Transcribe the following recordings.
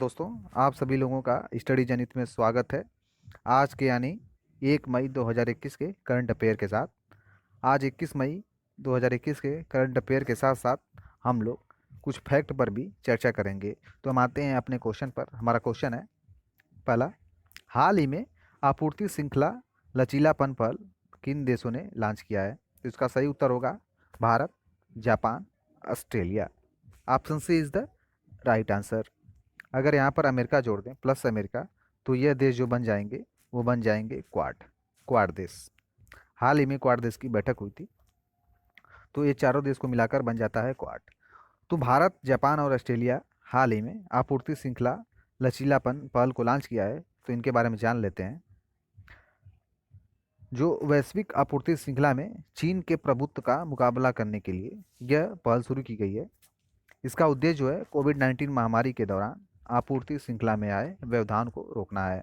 दोस्तों, आप सभी लोगों का स्टडी जनित में स्वागत है। आज के यानी 1 मई 2021 के करंट अफेयर के साथ। आज 21 मई 2021 के करंट अफेयर के साथ साथ हम लोग कुछ फैक्ट पर भी चर्चा करेंगे। तो हम आते हैं अपने क्वेश्चन पर। हमारा क्वेश्चन है पहला, हाल ही में आपूर्ति श्रृंखला लचीलापन पर किन देशों ने लॉन्च किया है? तो इसका सही उत्तर होगा Bharat, Japan, Australia. Option C is the right answer. अगर यहाँ पर अमेरिका जोड़ दें प्लस अमेरिका, तो यह देश जो बन जाएंगे वो बन जाएंगे क्वाड क्वाड देश। हाल ही में क्वाड देश की बैठक हुई थी, तो ये चारों देश को मिलाकर बन जाता है क्वाड। तो भारत, जापान और ऑस्ट्रेलिया हाल ही में आपूर्ति श्रृंखला लचीलापन पहल को लॉन्च किया है। तो इनके बारे में जान लेते हैं। जो वैश्विक आपूर्ति श्रृंखला में चीन के प्रभुत्व का मुकाबला करने के लिए यह पहल शुरू की गई है। इसका उद्देश्य जो है कोविड-19 महामारी के दौरान आपूर्ति श्रृंखला में आए व्यवधान को रोकना है।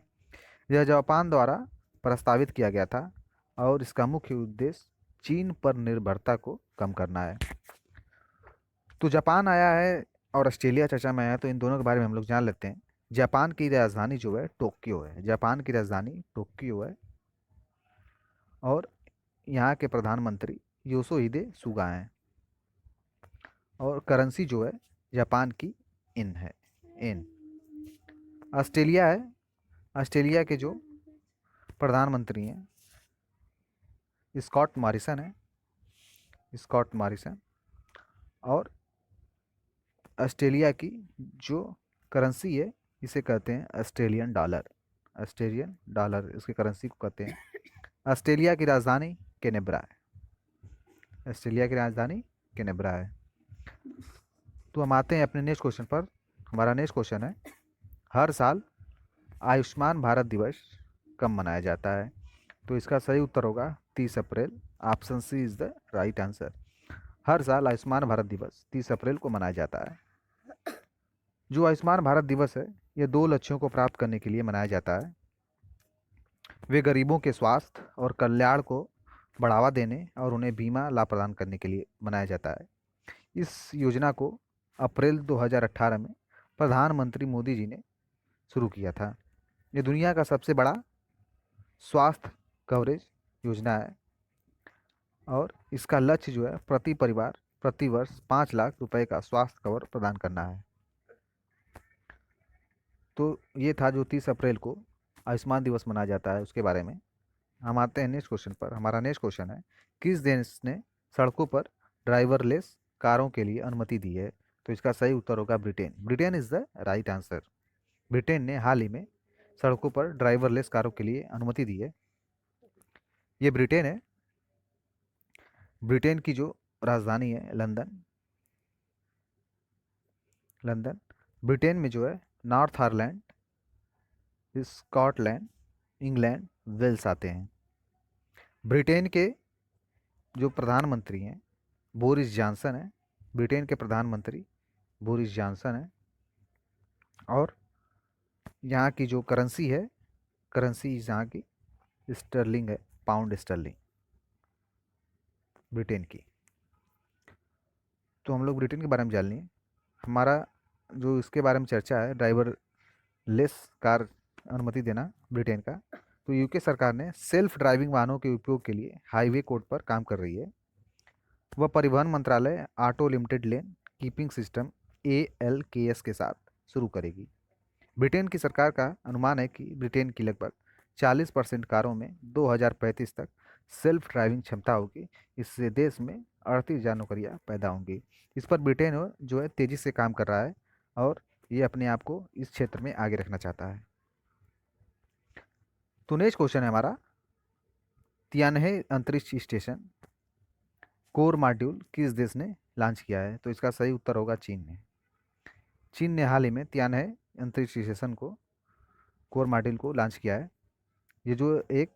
यह जापान द्वारा प्रस्तावित किया गया था और इसका मुख्य उद्देश्य चीन पर निर्भरता को कम करना है। तो जापान आया है और ऑस्ट्रेलिया चर्चा में आया है, तो इन दोनों के बारे में हम लोग जान लेते हैं। जापान की राजधानी जो है टोक्यो है। जापान की राजधानी टोक्यो है और यहाँ के प्रधानमंत्री योशिहिदे सुगा हैं। और करेंसी जो है जापान की इन है, इन। ऑस्ट्रेलिया है। ऑस्ट्रेलिया के जो प्रधानमंत्री हैं स्कॉट मॉरिसन है, स्कॉट मॉरिसन। और ऑस्ट्रेलिया की जो करेंसी है इसे कहते हैं ऑस्ट्रेलियन डॉलर। ऑस्ट्रेलियन डॉलर इसकी करेंसी को कहते हैं। ऑस्ट्रेलिया की राजधानी कैनबरा है। ऑस्ट्रेलिया की राजधानी कैनबरा है। तो हम आते हैं अपने नेक्स्ट क्वेश्चन पर। हमारा नेक्स्ट क्वेश्चन है, हर साल आयुष्मान भारत दिवस कब मनाया जाता है? तो इसका सही उत्तर होगा 30 अप्रैल। Option C is the right answer. हर साल आयुष्मान भारत दिवस 30 अप्रैल को मनाया जाता है। जो आयुष्मान भारत दिवस है ये दो लक्ष्यों को प्राप्त करने के लिए मनाया जाता है। वे गरीबों के स्वास्थ्य और कल्याण को बढ़ावा देने और उन्हें बीमा लाभ प्रदान करने के लिए मनाया जाता है। इस योजना को अप्रैल 2018 में प्रधानमंत्री मोदी जी ने शुरू किया था। ये दुनिया का सबसे बड़ा स्वास्थ्य कवरेज योजना है और इसका लक्ष्य जो है प्रति परिवार प्रति वर्ष 5 लाख रुपए का स्वास्थ्य कवर प्रदान करना है। तो ये था जो 30 अप्रैल को आयुष्मान दिवस मनाया जाता है उसके बारे में। हम आते हैं नेक्स्ट क्वेश्चन पर। हमारा नेक्स्ट क्वेश्चन है, किस देश ने सड़कों पर ड्राइवरलेस कारों के लिए अनुमति दी है? तो इसका सही उत्तर होगा Britain. Britain is the right answer. Britain ने हाल ही में सड़कों पर ड्राइवरलेस कारों के लिए अनुमति दी है। ये ब्रिटेन है। ब्रिटेन की जो राजधानी है लंदन। लंदन। ब्रिटेन में जो है North Ireland, Scotland, England, Wales आते हैं। ब्रिटेन के जो प्रधानमंत्री हैं बोरिस जॉनसन है। ब्रिटेन के प्रधानमंत्री बोरिस जॉनसन है। और यहाँ की जो करेंसी है, करेंसी यहाँ की स्टर्लिंग है, पाउंड स्टर्लिंग ब्रिटेन की। तो हम लोग ब्रिटेन के बारे में जान लिए। हमारा जो इसके बारे में चर्चा है ड्राइवर लेस कार अनुमति देना ब्रिटेन का, तो यूके सरकार ने सेल्फ ड्राइविंग वाहनों के उपयोग के लिए हाईवे कोड पर काम कर रही है। वह परिवहन मंत्रालय ऑटो लिमिटेड लेन कीपिंग सिस्टम ALKS के साथ शुरू करेगी। ब्रिटेन की सरकार का अनुमान है कि ब्रिटेन की लगभग 40% कारों में 2035 तक सेल्फ ड्राइविंग क्षमता होगी। इससे देश में 38,000 नौकरियां पैदा होंगी। इस पर ब्रिटेन जो है तेज़ी से काम कर रहा है और ये अपने आप को इस क्षेत्र में आगे रखना चाहता है। तो नेक्स्ट क्वेश्चन है हमारा, तियानहे अंतरिक्ष स्टेशन कोर मॉड्यूल किस देश ने लॉन्च किया है? तो इसका सही उत्तर होगा चीन ने। चीन ने हाल ही में तियानहे अंतरिक्ष स्टेशन को कोर मॉड्यूल को लॉन्च किया है। ये जो एक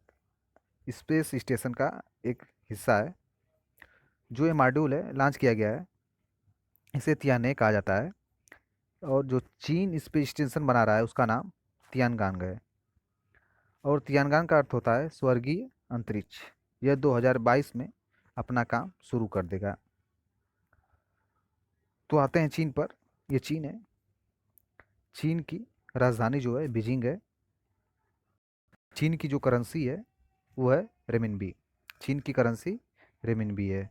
स्पेस स्टेशन का एक हिस्सा है, जो ये मॉड्यूल है लॉन्च किया गया है, इसे तियानहे कहा जाता है। और जो चीन स्पेस स्टेशन बना रहा है उसका नाम तियानगांग है। और तियानगांग का अर्थ होता है स्वर्गीय अंतरिक्ष। यह 2022 में अपना काम शुरू कर देगा। तो आते हैं चीन पर। ये चीन है। चीन की राजधानी जो है बीजिंग है। चीन की जो करेंसी है वो है रेमिनबी। चीन की करेंसी रेमिनबी है।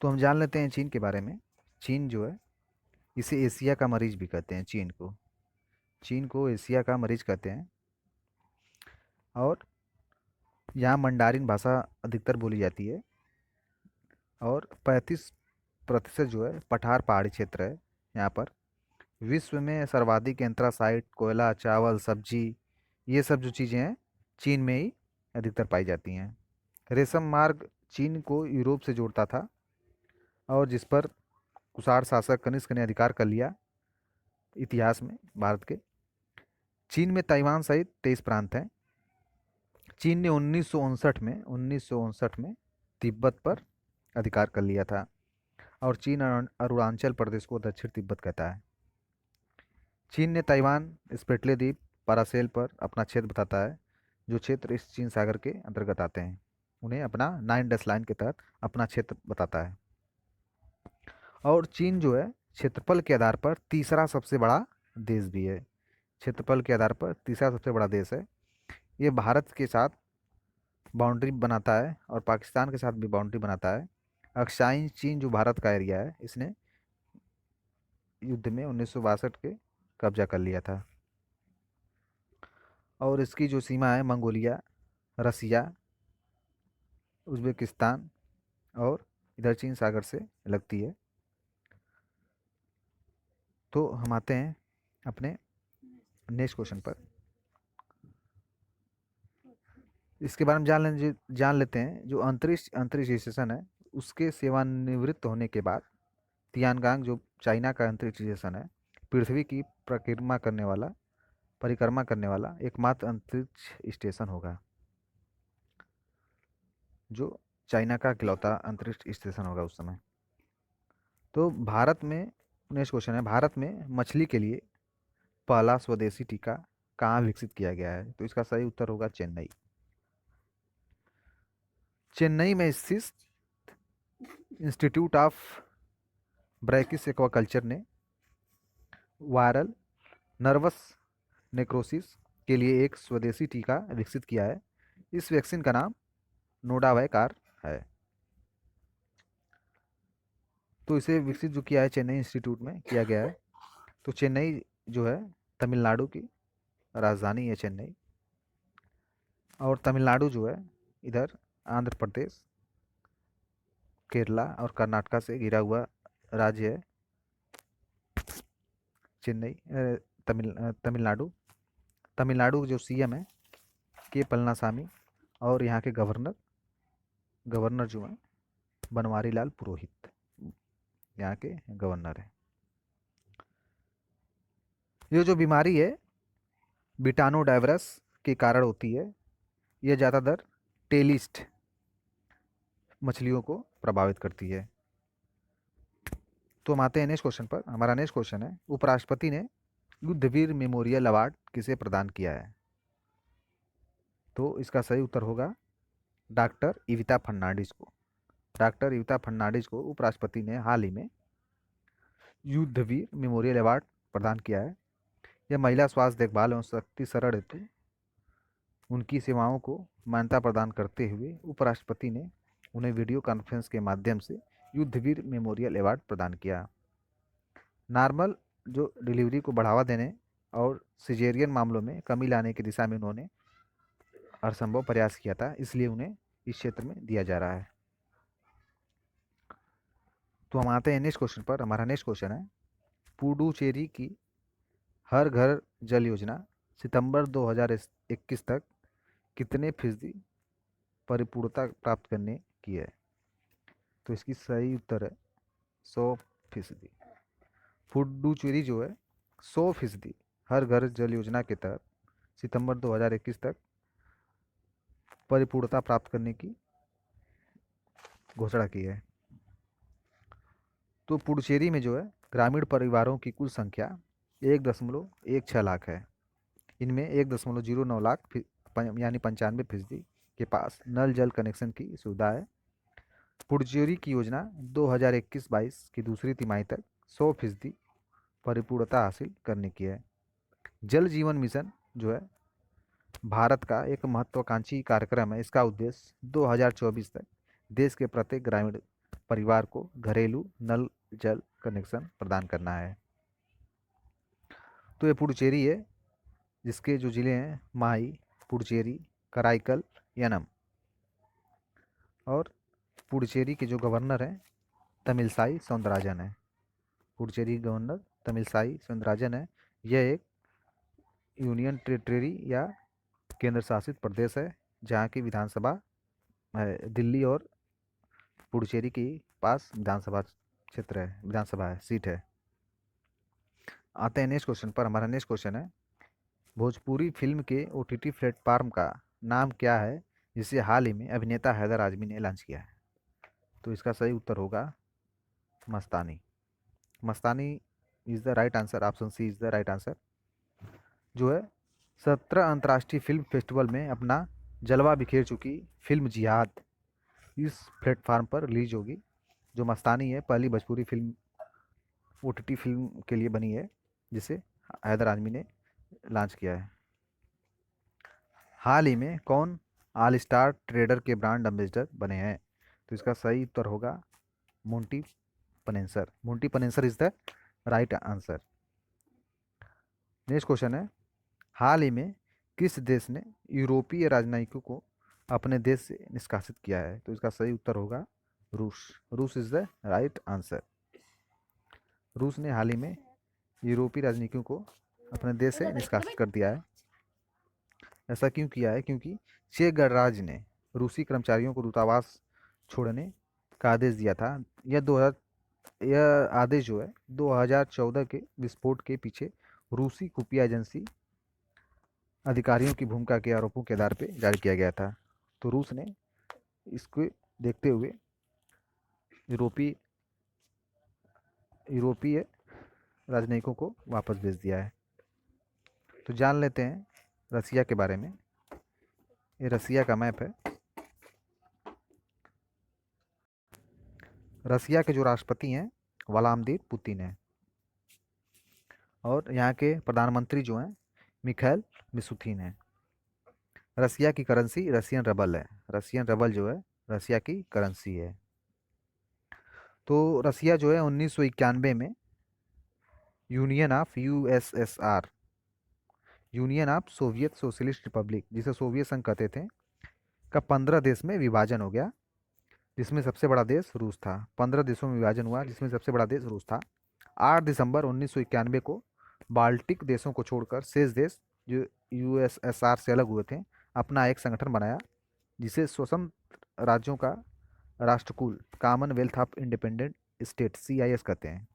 तो हम जान लेते हैं चीन के बारे में। चीन जो है, इसे एशिया का मरीज भी कहते हैं। चीन को एशिया का मरीज कहते हैं। और यहाँ मंडारिन भाषा अधिकतर बोली जाती है। और 35% जो है पठार पहाड़ी क्षेत्र है यहाँ पर। विश्व में सर्वाधिक एंथ्रासाइट, कोयला, चावल, सब्जी, ये सब जो चीज़ें हैं चीन में ही अधिकतर पाई जाती हैं। रेशम मार्ग चीन को यूरोप से जोड़ता था, और जिस पर कुषाण शासक कनिष्क ने अधिकार कर लिया इतिहास में भारत के। चीन में ताइवान सहित 23 प्रांत हैं। चीन ने 1959 में तिब्बत पर अधिकार कर लिया था। और चीन अरुणाचल प्रदेश को दक्षिण तिब्बत कहता है। चीन ने ताइवान, स्पेटले द्वीप, पारासेल पर अपना क्षेत्र बताता है। जो क्षेत्र इस चीन सागर के अंतर्गत आते हैं उन्हें अपना 9 लाइन के तहत अपना क्षेत्र बताता है। और चीन जो है क्षेत्रफल के आधार पर तीसरा सबसे बड़ा देश भी है। क्षेत्रफल के आधार पर तीसरा सबसे बड़ा देश है। ये भारत के साथ बाउंड्री बनाता है और पाकिस्तान के साथ भी बाउंड्री बनाता है। अक्साई चीन जो भारत का एरिया है, इसने युद्ध में 1962 के कब्जा कर लिया था। और इसकी जो सीमा है मंगोलिया, रसिया, उज्बेकिस्तान और इधर चीन सागर से लगती है। तो हम आते हैं अपने नेक्स्ट क्वेश्चन पर। इसके बारे में जान लेते हैं। जो अंतरिक्ष अंतरिक्ष स्टेशन है, उसके सेवानिवृत्त होने के बाद तियानगांग जो चाइना का अंतरिक्ष स्टेशन है, पृथ्वी की परिक्रमा करने वाला एकमात्र अंतरिक्ष स्टेशन होगा। जो चाइना का इकलौता अंतरिक्ष स्टेशन होगा उस समय। तो भारत में, नेक्स्ट क्वेश्चन है, भारत में मछली के लिए पहला स्वदेशी टीका कहाँ विकसित किया गया है? तो इसका सही उत्तर होगा चेन्नई। चेन्नई में स्थित इंस्टीट्यूट ऑफ ब्रैकिस एक्वाकल्चर ने वायरल नर्वस नेक्रोसिस के लिए एक स्वदेशी टीका विकसित किया है। इस वैक्सीन का नाम नोडावैकार है। तो इसे विकसित जो किया है चेन्नई इंस्टीट्यूट में किया गया है। तो चेन्नई जो है तमिलनाडु की राजधानी है चेन्नई। और तमिलनाडु जो है इधर आंध्र प्रदेश, केरला और कर्नाटका से घिरा हुआ राज्य है चेन्नई। तमिलनाडु। तमिलनाडु जो सीएम है के पलनासामी, और यहाँ के गवर्नर जो है बनवारी लाल पुरोहित, यहाँ के गवर्नर है। ये जो बीमारी है बिटानोडायवर्स के कारण होती है। यह ज़्यादातर टेलिस्ट मछलियों को प्रभावित करती है। तो हम आते हैं नेक्स्ट क्वेश्चन पर। हमारा नेक्स्ट क्वेश्चन है, उपराष्ट्रपति ने युद्धवीर मेमोरियल अवार्ड किसे प्रदान किया है? तो इसका सही उत्तर होगा डॉक्टर इविता फर्नांडिस को। डॉक्टर इविता फर्नांडिस को उपराष्ट्रपति ने हाल ही में युद्धवीर मेमोरियल अवार्ड प्रदान किया है। यह महिला स्वास्थ्य देखभाल एवं शक्ति शरण हेतु उनकी सेवाओं को मान्यता प्रदान करते हुए उपराष्ट्रपति ने उन्हें वीडियो कॉन्फ्रेंस के माध्यम से युद्धवीर मेमोरियल अवार्ड प्रदान किया। नॉर्मल जो डिलीवरी को बढ़ावा देने और सिजेरियन मामलों में कमी लाने की दिशा में उन्होंने हरसंभव प्रयास किया था, इसलिए उन्हें इस क्षेत्र में दिया जा रहा है। तो हम आते हैं नेक्स्ट क्वेश्चन पर। हमारा नेक्स्ट क्वेश्चन है, पुडुचेरी की हर घर जल योजना सितंबर 2021 तक कितने फीसदी परिपूर्णता प्राप्त करने की है? तो इसकी सही उत्तर है 100%। पुडुचेरी जो है 100% हर घर जल योजना के तहत सितंबर 2021 तक परिपूर्णता प्राप्त करने की घोषणा की है। तो पुडुचेरी में जो है ग्रामीण परिवारों की कुल संख्या 1.16 लाख है। इनमें 1.09 लाख यानी 95% के पास नल जल कनेक्शन की सुविधा है। पुडुचेरी की योजना 2021-22 की दूसरी तिमाही तक 100% परिपूर्णता हासिल करने की है। जल जीवन मिशन जो है भारत का एक महत्वाकांक्षी कार्यक्रम है। इसका उद्देश्य 2024 तक देश के प्रत्येक ग्रामीण परिवार को घरेलू नल जल कनेक्शन प्रदान करना है। तो ये पुडुचेरी है, जिसके जो ज़िले हैं माही, पुडुचेरी, कराईकल, यनम। और पुडुचेरी के जो गवर्नर हैं तमिलसाई सौंदरराजन है। पुडुचेरी गवर्नर तमिलसाई सौंदरराजन है। यह एक यूनियन टेरिटरी या केंद्र शासित प्रदेश है, जहाँ की विधानसभा दिल्ली और पुडुचेरी के पास विधानसभा क्षेत्र है, विधानसभा है, सीट है। आते हैं नेक्स्ट क्वेश्चन पर। हमारा नेक्स्ट क्वेश्चन है, भोजपुरी फिल्म के OTT प्लेटफॉर्म का नाम क्या है जिसे हाल ही में अभिनेता हैदर आजमी ने लॉन्च किया है? तो इसका सही उत्तर होगा Mastani. Mastani is the right answer. Option C is the right answer. जो है 17 अंतर्राष्ट्रीय फिल्म फेस्टिवल में अपना जलवा बिखेर चुकी फिल्म जिहाद इस प्लेटफार्म पर रिलीज होगी। जो मस्तानी है पहली भोजपुरी फिल्म OTT फिल्म के लिए बनी है, जिसे हैदर आजमी ने लॉन्च किया है। हाल ही में कौन ऑल स्टार ट्रेडर के ब्रांड एम्बेसडर बने हैं? तो इसका सही उत्तर होगा Monty Panesar. Monty Panesar is the right answer. Next question है, हाल ही में किस देश ने यूरोपीय राजनयिकों को अपने देश से निष्कासित किया है? तो इसका सही उत्तर होगा रूस। रूस इज द राइट आंसर। रूस ने हाल ही में यूरोपीय राजनयिकों को अपने देश से निष्कासित कर दिया है। ऐसा क्यों किया है? क्योंकि चेक गणराज्य ने रूसी कर्मचारियों को दूतावास छोड़ने का आदेश दिया था। यह आदेश जो है 2014 के विस्फोट के पीछे रूसी खुफिया एजेंसी अधिकारियों की भूमिका के आरोपों के आधार पर जारी किया गया था। तो रूस ने इसको देखते हुए यूरोपीय राजनयिकों को वापस भेज दिया है। तो जान लेते हैं रसिया के बारे में। ये रसिया का मैप है। रसिया के जो राष्ट्रपति हैं व्लादिमीर पुतिन है, और यहाँ के प्रधानमंत्री जो हैं मिखाइल मिशुतिन है। रसिया की करेंसी रसियन रबल है। रसियन रबल जो है रसिया की करेंसी है। तो रसिया जो है 1991 में union of USSR, union of Soviet socialist Republic, जिसे सोवियत संघ कहते थे, का 15 देश में विभाजन हो गया, जिसमें सबसे बड़ा देश रूस था। 15 देशों में विभाजन हुआ, जिसमें सबसे बड़ा देश रूस था। 8 दिसंबर 1991 को बाल्टिक देशों को छोड़कर शेष देश जो USSR से अलग हुए थे अपना एक संगठन बनाया, जिसे स्वतंत्र राज्यों का राष्ट्रकुल Commonwealth of independent state CIS कहते हैं।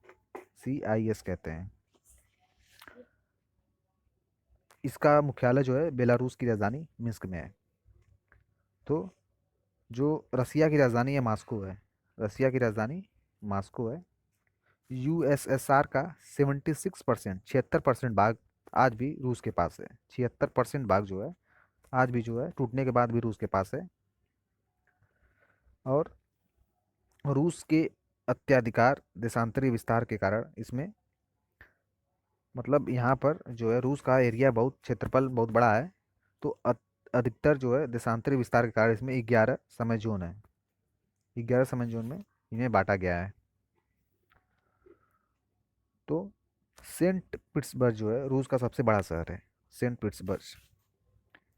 CIS कहते हैं। इसका मुख्यालय जो है बेलारूस की राजधानी मिन्स्क में है। तो जो रसिया की राजधानी है मास्को है। रसिया की राजधानी मास्को है। USSR का 76% भाग आज भी रूस के पास है। 76% भाग जो है आज भी जो है टूटने के बाद भी रूस के पास है। और रूस के अत्याधिकार देशांतरी विस्तार के कारण इसमें मतलब यहाँ पर जो है रूस का एरिया बहुत क्षेत्रफल बहुत बड़ा है। तो अधिकतर जो है देशांतरी विस्तार के कारण इसमें 11 समय जोन है। 11 समय जोन में इन्हें बांटा गया है। तो सेंट पीटर्सबर्ग जो है रूस का सबसे बड़ा शहर है। Saint Petersburg.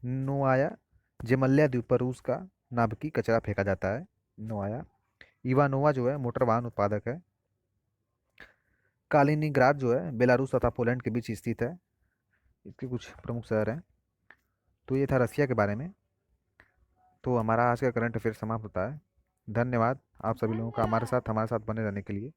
नोवाया जेमल्या द्वीप पर रूस का नाभिकीय कचरा फेंका जाता है। नोवाया। इवानोवा जो है मोटर वाहन उत्पादक है। कालिनिंग्राद जो है बेलारूस तथा पोलैंड के बीच स्थित है। इसके कुछ प्रमुख शहर हैं। तो ये था रसिया के बारे में। तो हमारा आज का करंट अफेयर समाप्त होता है। धन्यवाद आप सभी लोगों का हमारे साथ बने रहने के लिए।